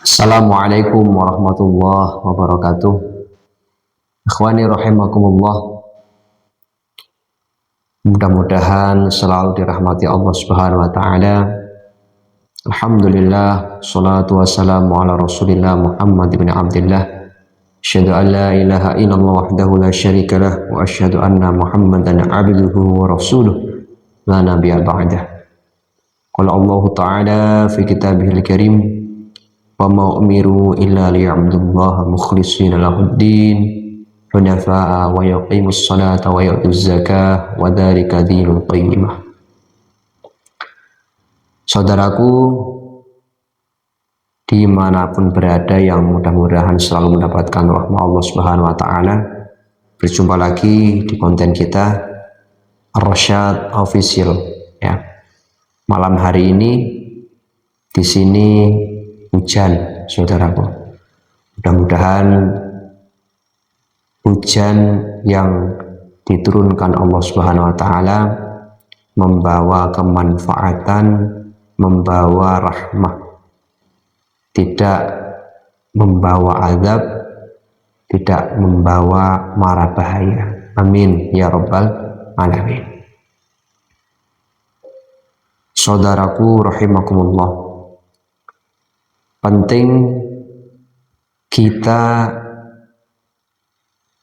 Assalamualaikum warahmatullahi wabarakatuh. Ikhwani rahimakumullah. Mudah-mudahan selalu dirahmati Allah Subhanahu wa taala. Alhamdulillah, salatu wassalamu ala Rasulillah Muhammad bin Abdullah. Asyhadu an la ilaha illallah wahdahu la syarikalah wa asyhadu anna Muhammadan abduhu wa rasuluh la nabiyya ba'dah. Qala Allah Ta'ala fi kitabihil karim wa ma umiru illa liya'budullaha mukhlishina lahuddin hunafa'a wa yuqimus salata wa yu'tuz zakah wa dzalika dinul qayyimah. Saudaraku dimanapun berada yang mudah-mudahan selalu mendapatkan rahmat Allah Subhanahu wa taala, berjumpa lagi di konten kita Ar-Rasyad Official ya. Malam hari ini di sini hujan, saudaraku. Mudah-mudahan hujan yang diturunkan Allah Subhanahu wa taala membawa kemanfaatan, membawa rahmah, tidak membawa azab, tidak membawa mara bahaya. Amin ya rabbal alamin. Saudaraku rahimakumullah, penting kita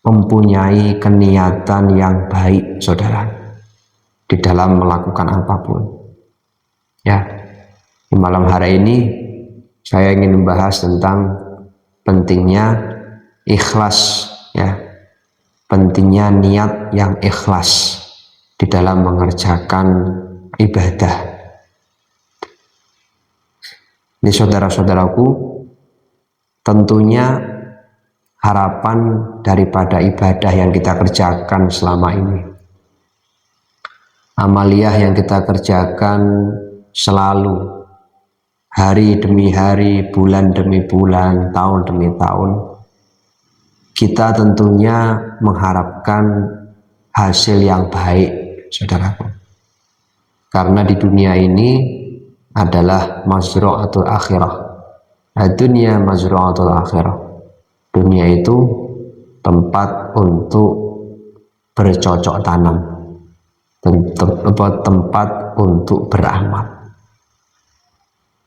mempunyai keniatan yang baik, saudara, di dalam melakukan apapun. Ya, di malam hari ini saya ingin membahas tentang pentingnya ikhlas, ya, pentingnya niat yang ikhlas di dalam mengerjakan ibadah. Ini saudara-saudaraku, tentunya harapan daripada ibadah yang kita kerjakan selama ini, amaliyah yang kita kerjakan selalu, hari demi hari, bulan demi bulan, tahun demi tahun, kita tentunya mengharapkan hasil yang baik, saudaraku. Karena di dunia ini adalah mazra'atul akhirah. Dunia mazra'atul akhirah. Dunia itu tempat untuk bercocok tanam, tempat untuk beramal,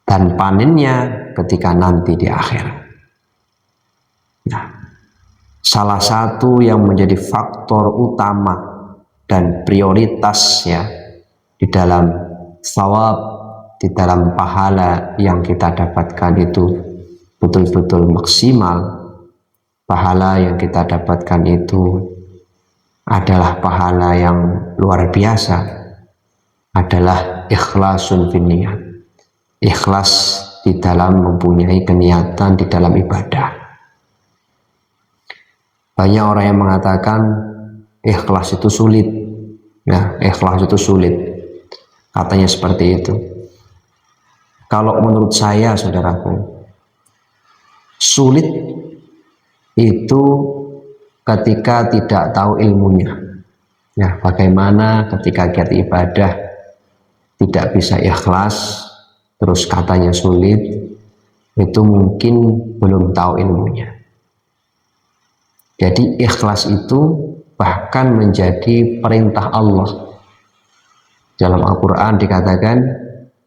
dan panennya ketika nanti di akhirat. Nah, salah satu yang menjadi faktor utama dan prioritasnya di dalam thawab, di dalam pahala yang kita dapatkan itu betul-betul maksimal. Pahala yang kita dapatkan itu adalah pahala yang luar biasa, adalah ikhlasun finniyat, ikhlas di dalam mempunyai keniatan di dalam ibadah. Banyak orang yang mengatakan ikhlas itu sulit. Nah, ikhlas itu sulit, katanya seperti itu. Kalau menurut saya, saudaraku, sulit itu ketika tidak tahu ilmunya. Ya, bagaimana ketika kita ibadah tidak bisa ikhlas, terus katanya sulit, itu mungkin belum tahu ilmunya. Jadi ikhlas itu bahkan menjadi perintah Allah. Dalam Al-Quran dikatakan,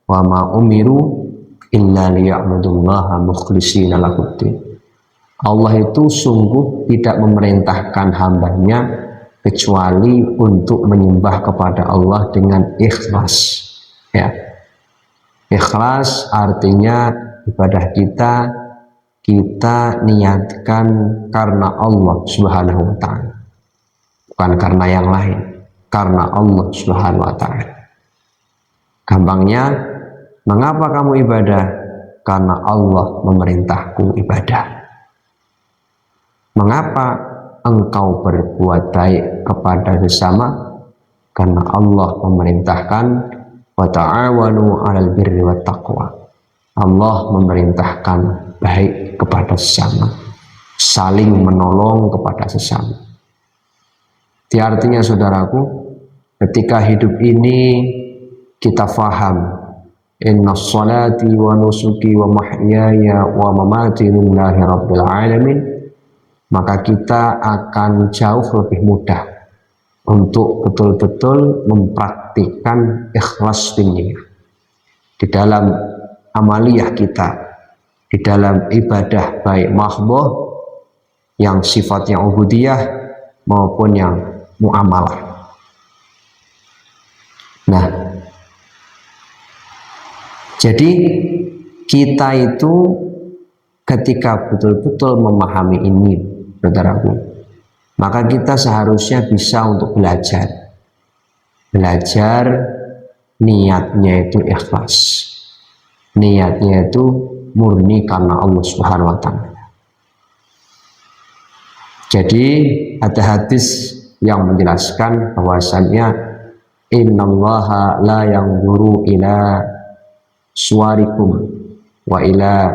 wa ma umiru illa liya'budullaha mukhlishina lahuddin. Allah itu sungguh tidak memerintahkan hambanya kecuali untuk menyembah kepada Allah dengan ikhlas. Ya, ikhlas artinya ibadah kita niatkan karena Allah Subhanahu wa ta'ala, bukan karena yang lain, karena Allah Subhanahu wa ta'ala. Gampangnya, mengapa kamu ibadah? Karena Allah memerintahku ibadah. Mengapa engkau berbuat baik kepada sesama? Karena Allah memerintahkan wa ta'awanu 'alal birri wat taqwa. Allah memerintahkan baik kepada sesama, saling menolong kepada sesama. Itu artinya, saudaraku, ketika hidup ini kita faham Inna salati wa nusuki wa mahyaya wa mamati lillahi rabbil alamin, maka kita akan jauh lebih mudah untuk betul-betul mempraktikkan ikhlas dunia di dalam amaliyah kita, di dalam ibadah baik mahdhah yang sifatnya ubudiyah maupun yang muamalah. Nah, jadi kita itu ketika betul-betul memahami ini, saudaraku, maka kita seharusnya bisa untuk belajar niatnya itu ikhlas, niatnya itu murni karena Allah Subhanahu wa Ta'ala. Jadi ada hadis yang menjelaskan bahwasannya innallaha la yanzuru ila suwarikum wa ila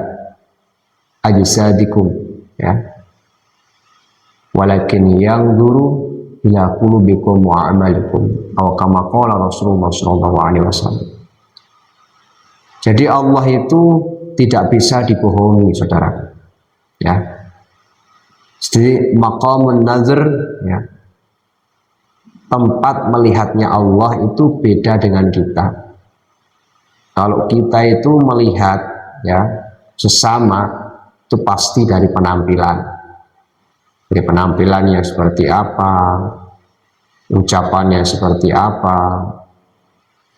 ajsadikum, ya, walakin yanzuru ila qulubikum wa amalikum, atau kama qala Rasulullah sallallahu alaihi wasallam. Jadi Allah itu tidak bisa dibohongi, saudara, ya. Jadi maqamun nazar, ya, tempat melihatnya Allah itu beda dengan kita. Kalau kita itu melihat, ya, sesama itu pasti dari penampilannya seperti apa, ucapannya seperti apa,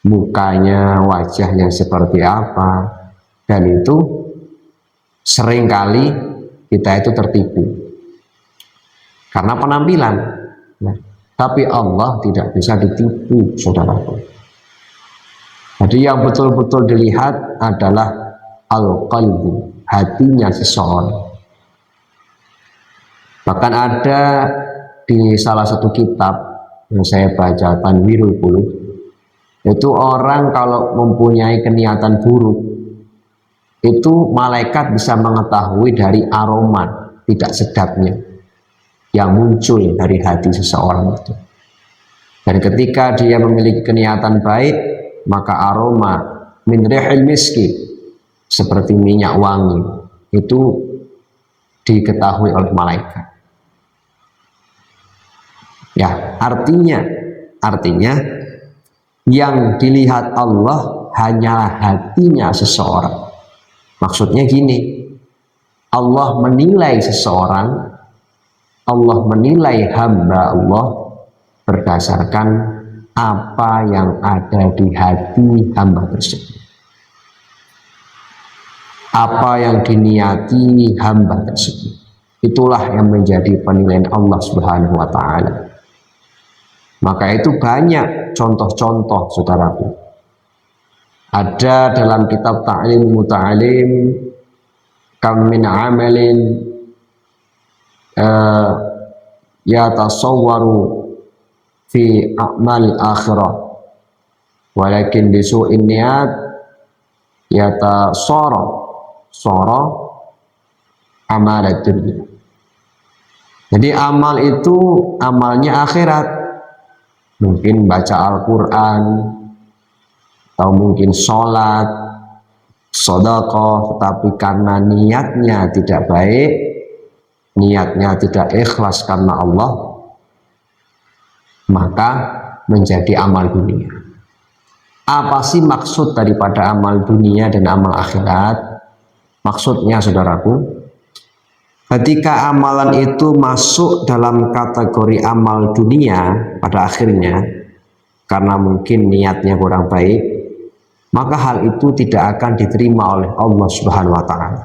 mukanya, wajahnya seperti apa, dan itu seringkali kita itu tertipu karena penampilan. Nah, tapi Allah tidak bisa ditipu, saudaraku. Jadi yang betul-betul dilihat adalah al-qalbu, hatinya seseorang. Bahkan ada di salah satu kitab yang saya baca, Tanwirul Qulub, itu orang kalau mempunyai keniatan buruk, itu malaikat bisa mengetahui dari aroma tidak sedapnya yang muncul dari hati seseorang itu. Dan ketika dia memiliki keniatan baik, maka aroma min rihil miski, seperti minyak wangi, itu diketahui oleh malaikat. Ya, artinya yang dilihat Allah hanyalah hatinya seseorang. Maksudnya gini, Allah menilai seseorang, Allah menilai hamba Allah berdasarkan apa yang ada di hati hamba tersebut, apa yang diniati hamba tersebut. Itulah yang menjadi penilaian Allah Subhanahu wa Ta'ala. Maka itu banyak contoh-contoh, saudaraku. Ada dalam kitab Ta'lim Muta'alim, kam min amalin yatasawwaru fi a'mal akhirah walakin bisu'in niat yatasara amal dunia. Jadi amal itu amalnya akhirat, mungkin baca Al-Quran, atau mungkin sholat, sedekah, tetapi karena niatnya tidak baik, niatnya tidak ikhlas karena Allah, maka menjadi amal dunia. Apa sih maksud daripada amal dunia dan amal akhirat? Maksudnya, saudaraku, ketika amalan itu masuk dalam kategori amal dunia pada akhirnya, karena mungkin niatnya kurang baik, maka hal itu tidak akan diterima oleh Allah Subhanahu wa Ta'ala.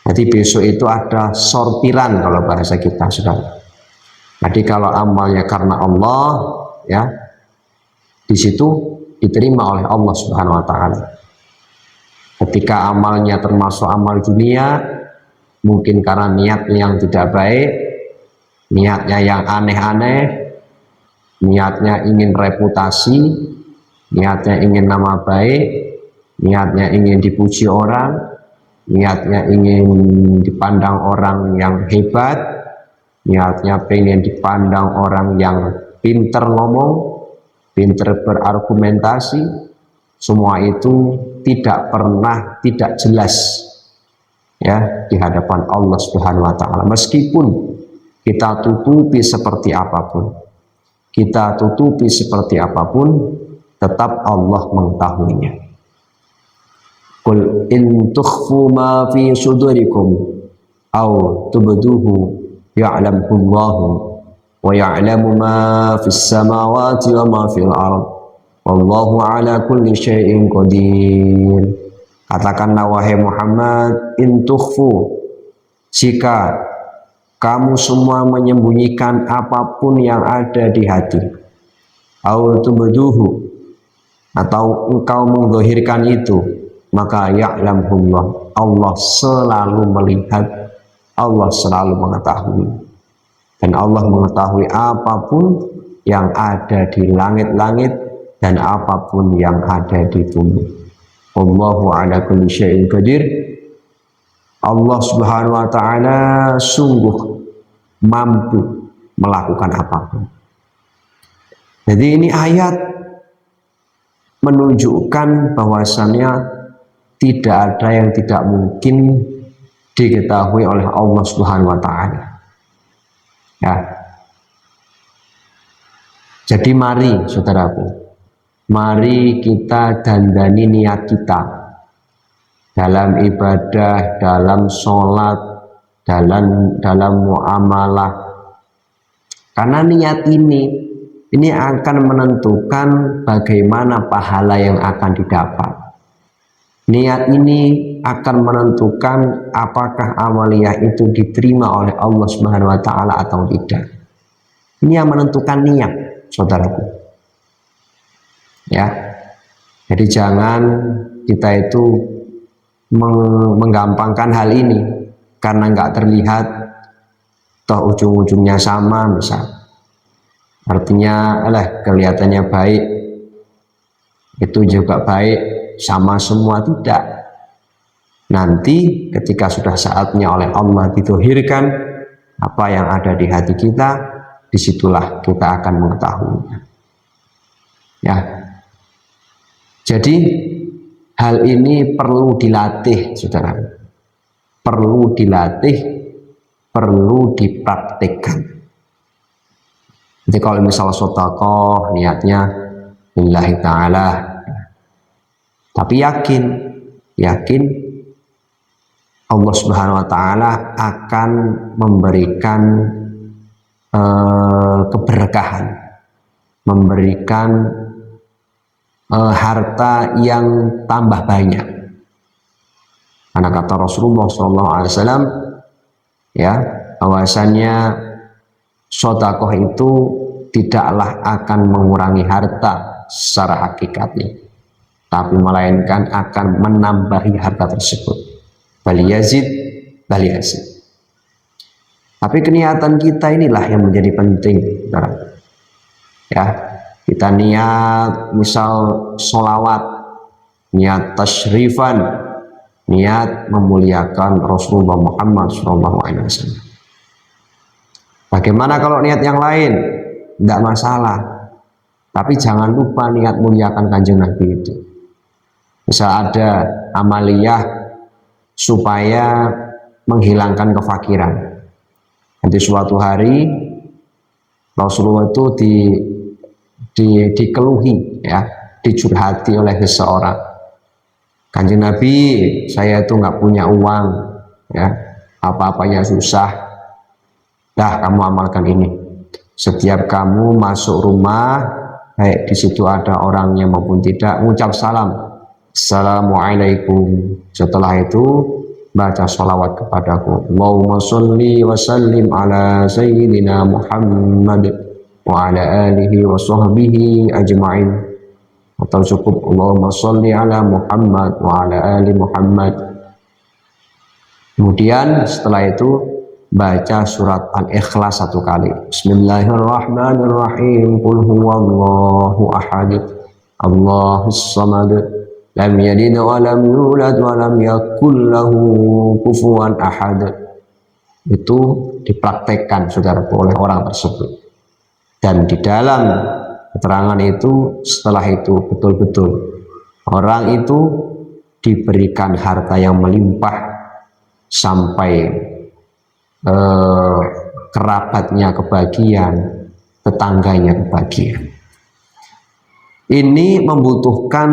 Jadi besok itu ada sortiran kalau bahasa kita, saudara. Jadi kalau amalnya karena Allah, ya, di situ diterima oleh Allah Subhanahu wa Ta'ala. Ketika amalnya termasuk amal dunia, mungkin karena niatnya yang tidak baik, niatnya yang aneh-aneh, niatnya ingin reputasi, niatnya ingin nama baik, niatnya ingin dipuji orang, niatnya ingin dipandang orang yang hebat, niatnya pengen dipandang orang yang pinter ngomong, pinter berargumentasi, semua itu tidak pernah tidak jelas ya di hadapan Allah Subhanahu wa taala. Meskipun kita tutupi seperti apapun, kita tutupi seperti apapun, tetap Allah mengetahuinya. Qul in tukhfu ma fi sudurikum aw tubduhu ya'lamhu Allah wa ya'lamu ma fis samawati wa ma fil ard wallahu ala kulli syai'in qadir. Katakanlah wahai Muhammad, in tukhfu, jika kamu semua menyembunyikan apapun yang ada di hati, au tubduhu, atau engkau menzahirkan itu, maka ya'lamullah, Allah selalu melihat, Allah selalu mengetahui, dan Allah mengetahui apapun yang ada di langit-langit dan apapun yang ada di bumi. Allahu ala kulli syai'in qadir. Allah Subhanahu wa taala sungguh mampu melakukan apapun. Jadi ini ayat menunjukkan bahwasannya tidak ada yang tidak mungkin diketahui oleh Allah Subhanahu wa taala. Ya. Jadi mari saudaraku, mari kita dandani niat kita dalam ibadah, dalam sholat, dalam muamalah. Karena niat ini akan menentukan bagaimana pahala yang akan didapat. Niat ini akan menentukan apakah amaliyah itu diterima oleh Allah Subhanahu wa taala atau tidak. Ini yang menentukan niat, saudaraku. Ya. Jadi jangan kita itu menggampangkan hal ini karena nggak terlihat, toh ujung-ujungnya sama misal. Artinya kelihatannya baik, itu juga baik, sama semua, tidak. Nanti ketika sudah saatnya oleh Allah didhahirkan apa yang ada di hati kita, disitulah kita akan mengetahuinya. Ya. Jadi hal ini perlu dilatih, saudara. Perlu dilatih, perlu dipraktikkan. Jadi kalau misalnya sedekah niatnya lillahi ta'ala, tapi yakin Allah Subhanahu wa taala akan memberikan keberkahan, memberikan harta yang tambah banyak. Karena kata Rasulullah SAW, ya, bahwasannya sedekah itu tidaklah akan mengurangi harta secara hakikatnya, tapi melainkan akan menambahi harta tersebut. Bali yazid. Tapi keniatan kita inilah yang menjadi penting, ya. Kita niat misal sholawat, niat tasyrifan, niat memuliakan Rasulullah Muhammad SAW. Bagaimana kalau niat yang lain? Tidak masalah, tapi jangan lupa niat muliakan Kanjeng Nabi itu. Misal ada amaliyah supaya menghilangkan kefakiran. Nanti suatu hari Rasulullah itu dikeluhi, ya, dicurhati oleh seseorang. Kanjeng Nabi, saya itu nggak punya uang, ya, apa-apanya susah. Dah, kamu amalkan ini. Setiap kamu masuk rumah, baik di situ ada orangnya maupun tidak, mengucap salam, Assalamualaikum. Setelah itu baca sholawat kepadaku, Allahumma sholli wa sallim ala sayyidina Muhammad wa ala alihi wa sahbihi ajma'in. Atau cukup Allahumma sholli ala Muhammad wa ala ali Muhammad. Kemudian setelah itu baca surat Al-Ikhlas satu kali. Bismillahirrahmanirrahim. Qul huwallahu ahad, Allahus samad, lam yalid wa lam yulad wa lam yakul lahu kufuwan ahad. Itu dipraktekkan, saudara, oleh orang tersebut. Dan di dalam keterangan itu, setelah itu betul-betul Orang itu diberikan harta yang melimpah sampai kerabatnya kebagian, tetangganya kebagian. Ini membutuhkan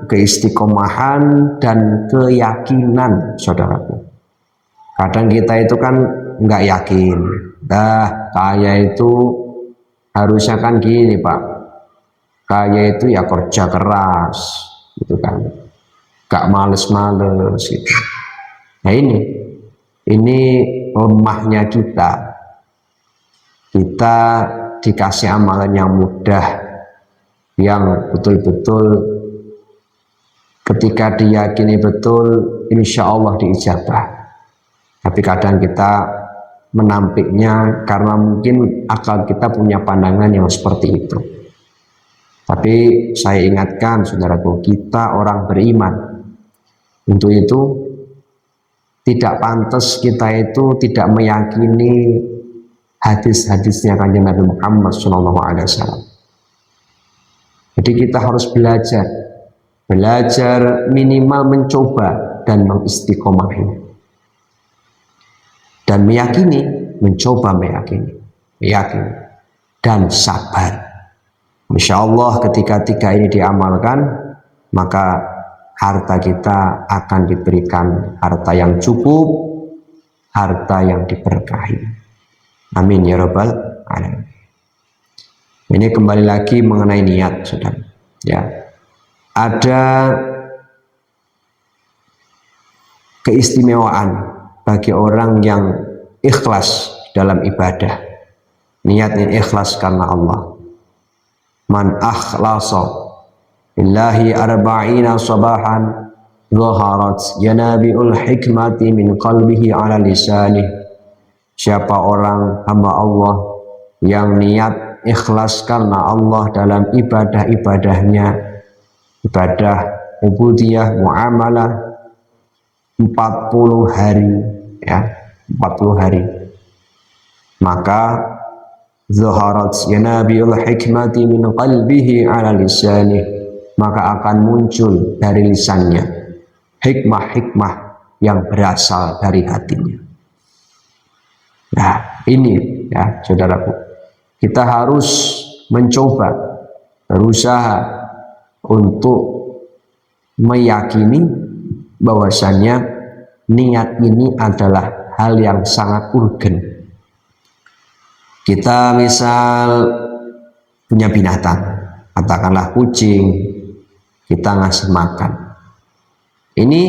keistiqomahan dan keyakinan, saudaraku. Kadang kita itu kan nggak yakin, kaya itu harusnya kan gini Pak, kaya itu ya kerja keras, gitu kan, gak males-males gitu. Nah ini lemahnya kita dikasih amalan yang mudah, yang betul-betul ketika diyakini betul insya Allah diijabah. Tapi kadang kita menampiknya karena mungkin akal kita punya pandangan yang seperti itu. Tapi saya ingatkan saudaraku, kita orang beriman, untuk itu tidak pantas kita itu tidak meyakini hadis-hadisnya kanjeng Nabi Muhammad SAW. Jadi kita harus belajar minimal mencoba dan mengistiqomahi. Dan meyakini, mencoba meyakini dan sabar. Insya Allah ketika tiga ini diamalkan, maka harta kita akan diberikan harta yang cukup, harta yang diberkahi. Amin ya rabbal alamin. Ini kembali lagi mengenai niat, saudara. Ya, ada keistimewaan bagi orang yang ikhlas dalam ibadah. Niatnya ikhlas karena Allah. Man akhlasa lillahi arba'ina sabahan zaharat janabiul hikmati min qalbihi ala lisanih. Siapa orang hamba Allah yang niat ikhlas karena Allah dalam ibadah-ibadahnya, ibadah ubudiyah, muamalah 40 hari, ya, 40 hari, maka zaharat yanabiul hikmati min qalbihi ala lisanih, maka akan muncul dari lisannya hikmah-hikmah yang berasal dari hatinya. Nah ini ya saudaraku, kita harus mencoba, berusaha untuk meyakini bahwasannya niat ini adalah hal yang sangat urgen. Kita misal punya binatang, katakanlah kucing, kita ngasih makan. Ini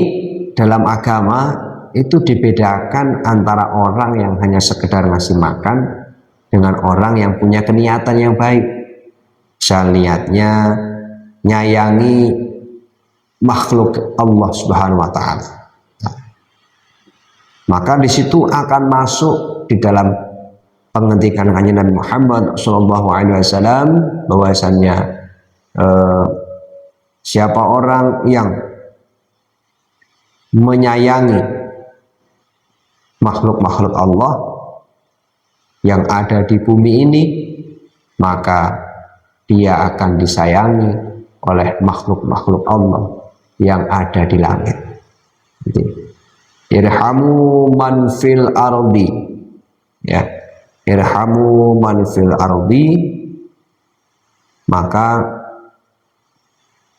dalam agama itu dibedakan antara orang yang hanya sekedar ngasih makan dengan orang yang punya keniatan yang baik. Misal niatnya nyayangi makhluk Allah Subhanahu wa taala. Maka di situ akan masuk di dalam penghentikan kanjeng Nabi Muhammad SAW bahwasannya siapa orang yang menyayangi makhluk-makhluk Allah yang ada di bumi ini, maka dia akan disayangi oleh makhluk-makhluk Allah yang ada di langit. Irhamu man fil ardi, ya, irhamu man fil ardi, maka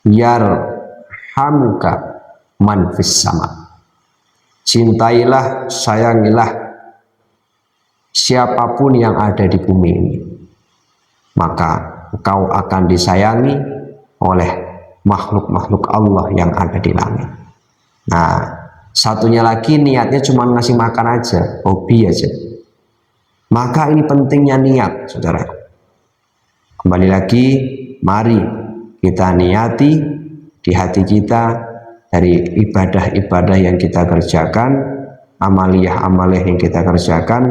yarhamuka man fis sama. Cintailah, sayangilah siapapun yang ada di bumi ini, maka engkau akan disayangi oleh makhluk-makhluk Allah yang ada di langit. Nah, satunya lagi niatnya cuma ngasih makan aja, hobi aja. Maka ini pentingnya niat, saudara. Kembali lagi, mari kita niati di hati kita dari ibadah-ibadah yang kita kerjakan, amaliyah-amaliyah yang kita kerjakan,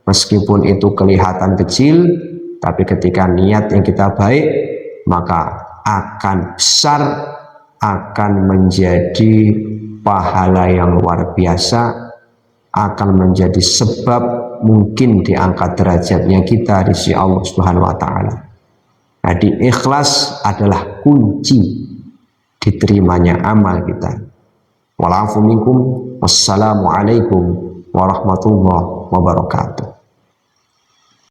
meskipun itu kelihatan kecil, tapi ketika niat yang kita baik, maka akan besar, akan menjadi pahala yang luar biasa, akan menjadi sebab mungkin diangkat derajatnya kita di sisi Allah Subhanahu wa taala. Jadi ikhlas adalah kunci diterimanya amal kita. Walafu minkum, wassalamualaikum warahmatullahi wabarakatuh.